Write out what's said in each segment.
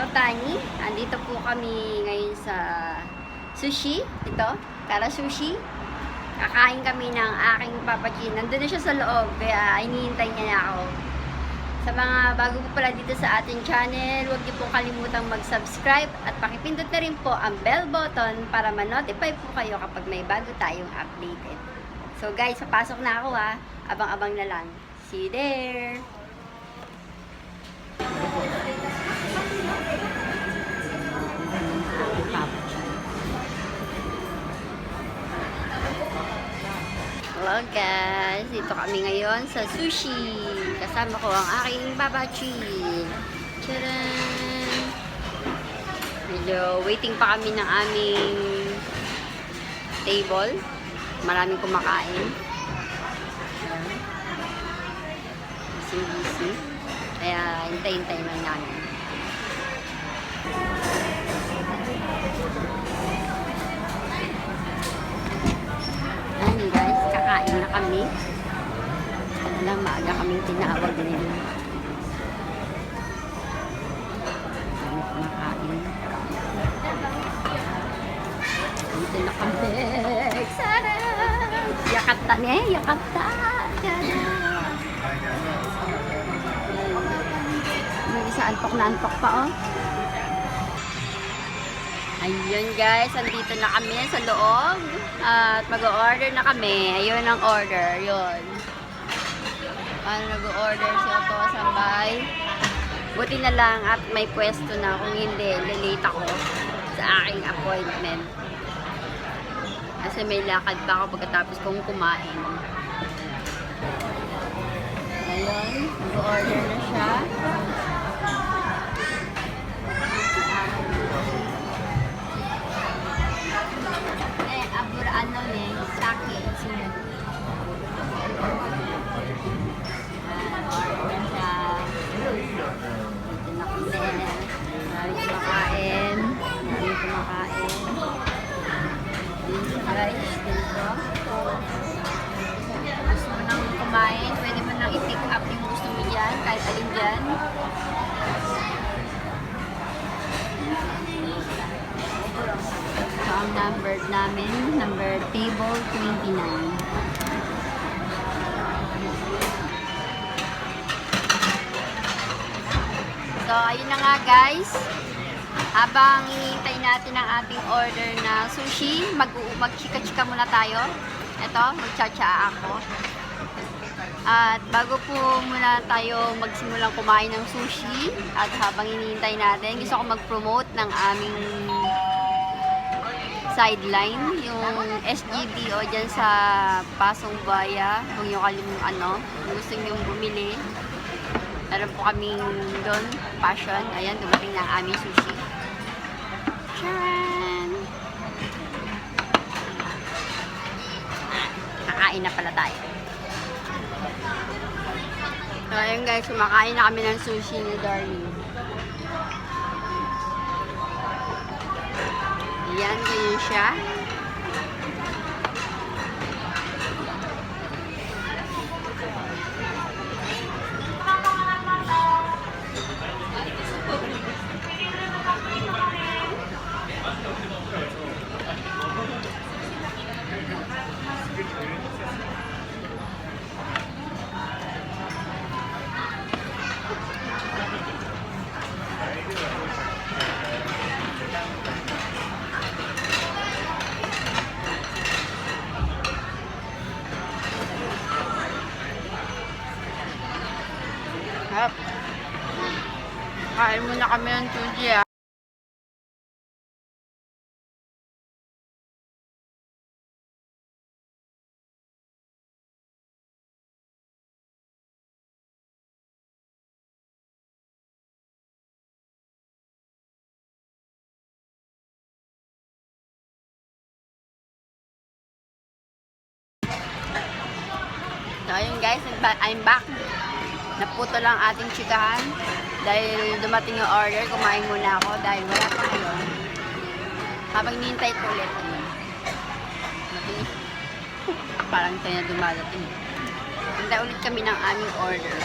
Otani. Andito po kami ngayon sa sushi. Ito, Kara Sushi. Kakain kami ng aking papakin. Nandun na siya sa loob, kaya hinihintay niya na ako. Sa mga bago po pala dito sa ating channel, huwag niyo pong kalimutang mag-subscribe at pakipindot na rin po ang bell button para ma-notify po kayo kapag may bago tayong updated. So guys, papasok na ako ha. Abang-abang na lang. See you there! Hello guys! Dito kami ngayon sa sushi. Kasama ko ang aking babachin. Tcharan! Medyo waiting pa kami ng aming table. Maraming kumakain. Busy. Kaya hintay-hintay lang namin. Ayan guys, kakain na kami. Alam, maaga kaming tinawag nila. Kami kumakain. Dito na kami. Sarap! Yakata ne, yakata! Yung isa antok na antok pa oh. Ayun guys, andito na kami sa loob at mag-order na kami. Ayun ang order, yun. Ano nag-order siya po, Sambay. Buti na lang at may pwesto na, kung hindi, lilate ako sa aking appointment. Kasi may lakad pa ako pagkatapos kong kumain. Ayun, nag-order na siya. Ano ne, sake. Order siya. Dito na kami. Maraming kumakain. Dito guys, dito. Gusto mo nang kumain, pwede mo nang i-pick up yung gusto mo dyan, kahit alin dyan. So, ang number namin, number table 29. So, ayun na nga guys. Habang hinihintay natin ang ating order na sushi, mag-chika-chika muna tayo. Ito, mag-cha-cha ako. At bago po muna tayo magsimulang kumain ng sushi, at habang hinihintay natin, gusto ko mag-promote ng aming sideline, yung SGBO dyan sa Pasong Baya. Kung yung gusto nyo bumili, meron po kaming doon, passion. Ayan, dumating na ang aming sushi. Charan! Kakain na pala tayo. So, ayun guys, kumakain na kami ng sushi ni Darling. Ayan, ganyan siya. Kain muna kami ng sushi ah. So ayun guys, I'm back. Naputo lang ating chikahan. Dahil dumating yung order, kumain muna ako dahil wala pa ngayon. Habang hinihintay ko ulit. Parang ito na dumadating. Hintay ulit kami ng aming order.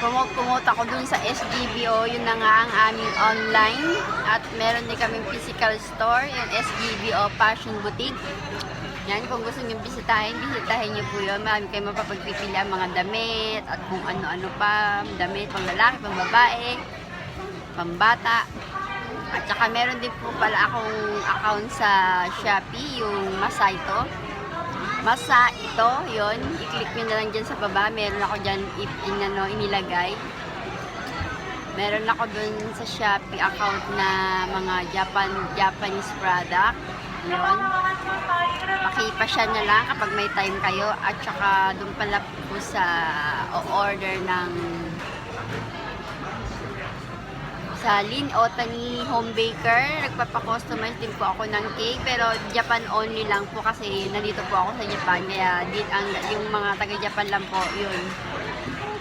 promote ako dun sa SGBO. Yun na nga ang aming online. At meron din kaming physical store, yung SGBO Fashion Boutique. Yan, kung gusto nyo bisitahin nyo po yun. Marami kayo mapapagpipili ang mga damit at kung ano-ano pa. Damit pang lalaki, pang babae, pang bata. At saka meron din po pala akong account sa Shopee, yung Masa ito. Masa ito, yun. I-click nyo na lang dyan sa baba. Meron ako dyan inilagay. Meron ako dun sa Shopee account na mga Japanese product. Yun. Pakipasya na lang kapag may time kayo. At saka dun pala po sa order ng sa Lin Otani Home Baker. Nagpapakustomize din po ako ng cake. Pero Japan only lang po kasi nandito po ako sa Japan. Kaya yung mga taga-Japan lang po, yun.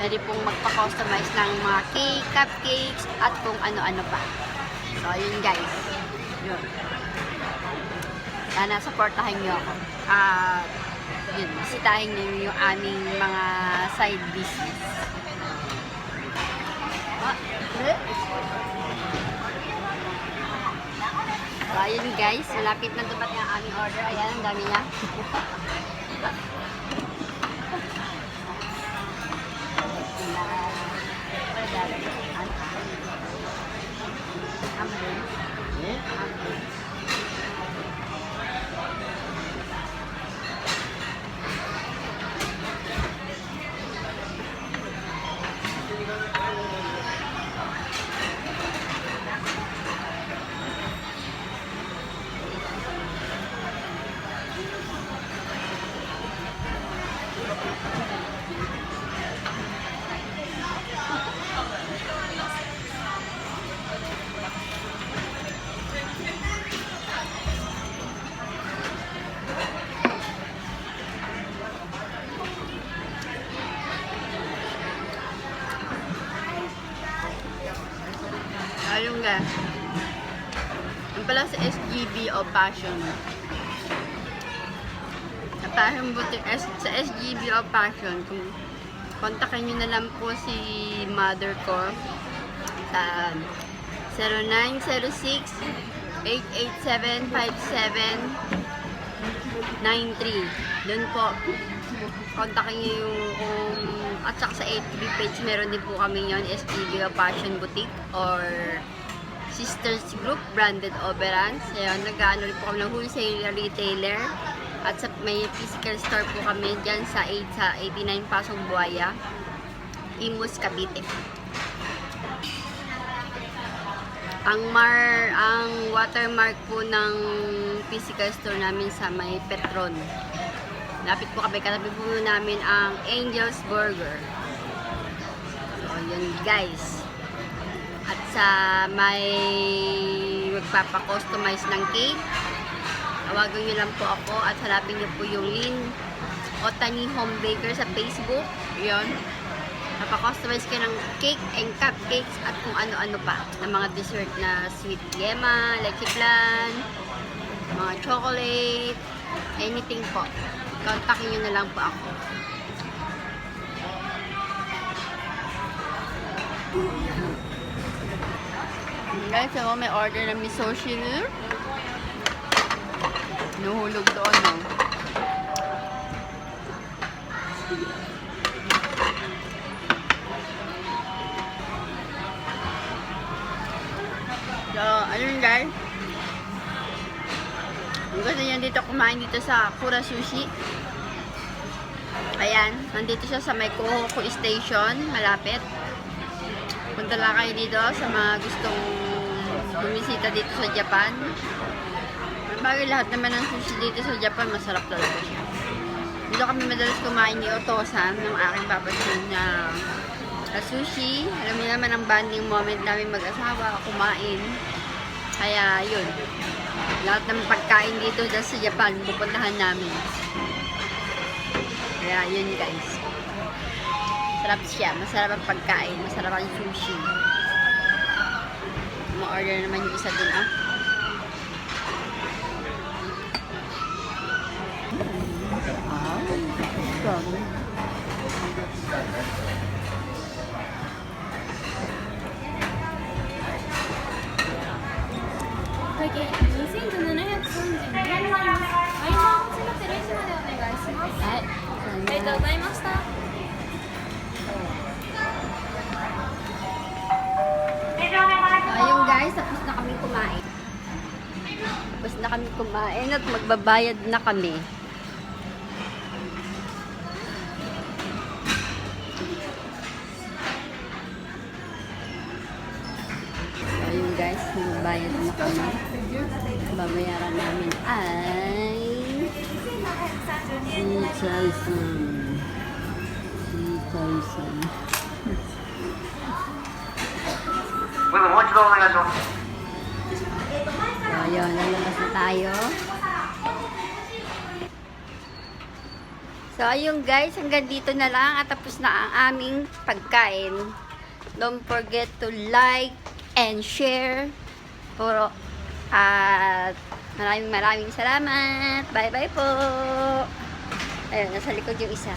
Pwede pong magpa-customize ng mga cake, cupcakes, at kung ano-ano pa. So, yun guys. Yun. Sana supportahan nyo ako. Yun, bisitahin nyo yung aming mga side business. So, ayun guys, malapit na dumating ang aming order. Ayan, ang dami niya. Ayun nga. Yung pala sa SGBO Fashion. Sa Fashion Boutique, sa SGBO Fashion, kung kontakin nyo na lang po si mother ko sa 0906-887-5793. Doon po, kontakin nyo yung at saka sa FB page, meron din po kami yon, SGBO Fashion Boutique or Sisters Group, Branded Overruns. Ayan, nag-ano rin po kami ng wholesale retailer. At sa may physical store po kami dyan sa 89 Pasong Buaya, Imus, Cavite. Ang watermark po ng physical store namin sa may Petron. Lapit po kami, katabi po namin ang Angel's Burger. So, yun guys. At sa may magpapakustomize ng cake, tawagan nyo lang po ako at hanapin nyo po yung Lin Otani Home Baker sa Facebook. Yun. Napakustomize kayo ng cake and cupcakes at kung ano-ano pa. Ng mga dessert na sweet yema, leche flan, mga chocolate, anything po. Kontakin nyo na lang po ako. Guys, ako may order ng miso shiru. Nuhulog doon, no? So, ayun guys. Kung gusto nyo dito kumain dito sa Kura Sushi. Ayan, nandito siya sa may Kohoku Station, malapit. Punta lang kayo dito sa mga gustong bumisita dito sa Japan. Bagay lahat naman ng sushi dito sa Japan, masarap talaga siya. Dito kami madalas kumain ni Otosan, ng aking papatid na sushi. Alam niyo naman ang bonding moment namin mag-asawa, kumain. Kaya yun, lahat ng pagkain dito sa Japan, pupuntahan namin. Kaya yun guys. Sarap siya, masarap ang pagkain, masarap ang sushi. Ma-order naman yung isa dun 計2732円になります。合間こちら0時までお願いします。Ay,ありがとうございました。 So, ayun guys, tapos na kami kumain. Tapos na kami kumain at magbabayad na kami. So, ayun guys, magbayad na kami. Babayaran namin ay 3,000. ごめん、もう一度お願いします。 So, ayun, lalabas na tayo. So, ayun guys, hanggang dito na lang at tapos na ang aming pagkain. Don't forget to like and share. At maraming salamat. Bye-bye po. Ayun, nasa likod yung isa.